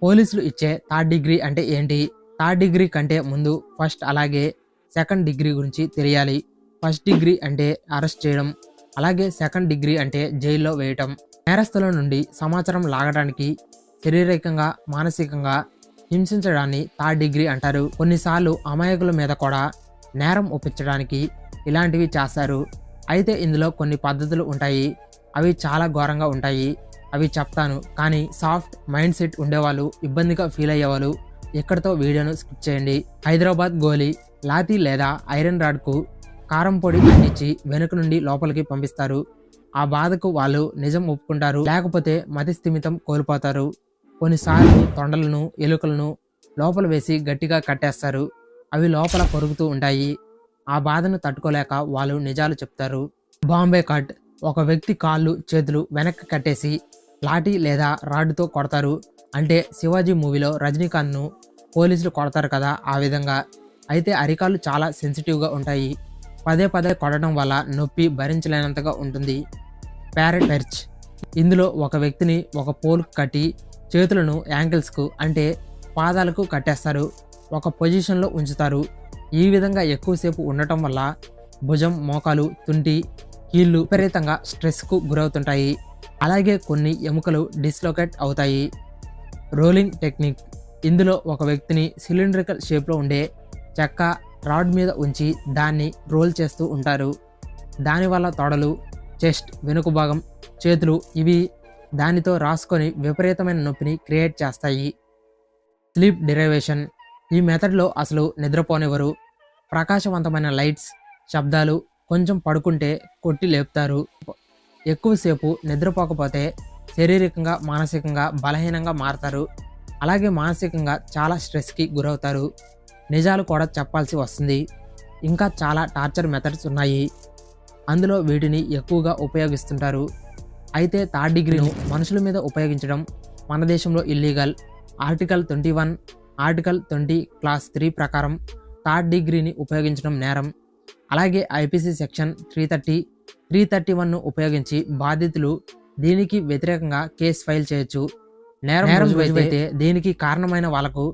పోలీసులు ఇచ్చే third degree అంటే ఏంటి? థర్డ్ డిగ్రీ కంటే ముందు ఫస్ట్ అలాగే సెకండ్ డిగ్రీ గురించి తెలియాలి. ఫస్ట్ డిగ్రీ అంటే అరెస్ట్ చేయడం, అలాగే సెకండ్ డిగ్రీ అంటే జైల్లో వేయటం. నేరస్తుల నుండి సమాచారం లాగడానికి శారీరకంగా, మానసికంగా హింసించడాన్ని థర్డ్ డిగ్రీ అంటారు. కొన్నిసార్లు అమాయకుల మీద కూడా నేరం ఒప్పించడానికి ఇలాంటివి చేస్తారు. అయితే ఇందులో కొన్ని పద్ధతులు ఉంటాయి. అవి చాలా ఘోరంగా ఉంటాయి. అవి చెప్తాను, కానీ సాఫ్ట్ మైండ్ సెట్ ఉండేవాళ్ళు, ఇబ్బందిగా ఫీల్ అయ్యేవాళ్ళు ఇక్కడితో వీడియోను స్కిప్ చేయండి. హైదరాబాద్ గోలీ, లాఠీ లేదా ఐరన్ రాడ్కు కారం పొడి అంటించి వెనుక నుండి లోపలికి పంపిస్తారు. ఆ బాధకు వాళ్ళు నిజం ఒప్పుకుంటారు, లేకపోతే మతి స్థిమితం కోల్పోతారు. కొన్నిసార్లు తొండలను, ఎలుకలను లోపల వేసి గట్టిగా కట్టేస్తారు. అవి లోపల కొరుకుతూ ఉంటాయి. ఆ బాధను తట్టుకోలేక వాళ్ళు నిజాలు చెప్తారు. బాంబే కట్, ఒక వ్యక్తి కాళ్ళు చేతులు వెనక్కి కట్టేసి లాఠీ లేదా రాడ్డుతో కొడతారు. అంటే శివాజీ మూవీలో రజనీకాంత్ను పోలీసులు కొడతారు కదా, ఆ విధంగా. అయితే అరికాళ్ళు చాలా సెన్సిటివ్గా ఉంటాయి. పదే పదే కొట్టడం వల్ల నొప్పి భరించలేనంతగా ఉంటుంది. ప్యారెట్ పెర్చ్, ఇందులో ఒక వ్యక్తిని ఒక పోల్కు కట్టి చేతులను యాంకిల్స్కు అంటే పాదాలకు కట్టేస్తారు. ఒక పొజిషన్లో ఉంచుతారు. ఈ విధంగా ఎక్కువసేపు ఉండటం వల్ల భుజం, మోకాలు, తుంటి, కీళ్ళు విపరీతంగా స్ట్రెస్కు గురవుతుంటాయి. అలాగే కొన్ని ఎముకలు డిస్లోకేట్ అవుతాయి. రోలింగ్ టెక్నిక్, ఇందులో ఒక వ్యక్తిని సిలిండ్రికల్ షేప్లో ఉండే చెక్క రాడ్ మీద ఉంచి దాన్ని రోల్ చేస్తూ ఉంటారు. దానివల్ల తొడలు, చెస్ట్, వెనుక భాగం, చేతులు ఇవి దానితో రాసుకొని విపరీతమైన నొప్పిని క్రియేట్ చేస్తాయి. స్లీప్ డిరైవేషన్, ఈ మెథడ్లో అసలు నిద్రపోనివ్వరు. ప్రకాశవంతమైన లైట్స్, శబ్దాలు, కొంచెం పడుకుంటే కొట్టి లేపుతారు. ఎక్కువసేపు నిద్రపోకపోతే శారీరకంగా, మానసికంగా బలహీనంగా మారతారు. అలాగే మానసికంగా చాలా స్ట్రెస్కి గురవుతారు. నిజాలు కూడా చెప్పాల్సి వస్తుంది. ఇంకా చాలా టార్చర్ మెథడ్స్ ఉన్నాయి. అందులో వీటిని ఎక్కువగా ఉపయోగిస్తుంటారు. అయితే థర్డ్ డిగ్రీను మనుషుల మీద ఉపయోగించడం మన దేశంలో ఇల్లీగల్. ఆర్టికల్ 21, ఆర్టికల్ 20 క్లాస్ 3 ప్రకారం థర్డ్ డిగ్రీని ఉపయోగించడం నేరం. అలాగే ఐపీసీ సెక్షన్ 330, 331ను ఉపయోగించి బాధితులు దీనికి వ్యతిరేకంగా కేసు ఫైల్ చేయొచ్చు. నేరం రుజువైతే దీనికి కారణమైన వాళ్లకు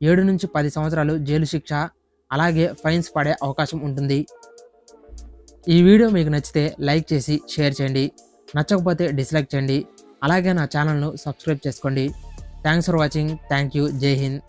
7 నుంచి 10 సంవత్సరాలు జైలు శిక్ష, అలాగే ఫైన్స్ పడే అవకాశం ఉంటుంది. ఈ వీడియో మీకు నచ్చితే లైక్ చేసి షేర్ చేయండి. నచ్చకపోతే డిస్లైక్ చేయండి. అలాగే నా ఛానల్ను సబ్స్క్రైబ్ చేసుకోండి. Thanks for watching. Thank you. జై హింద్.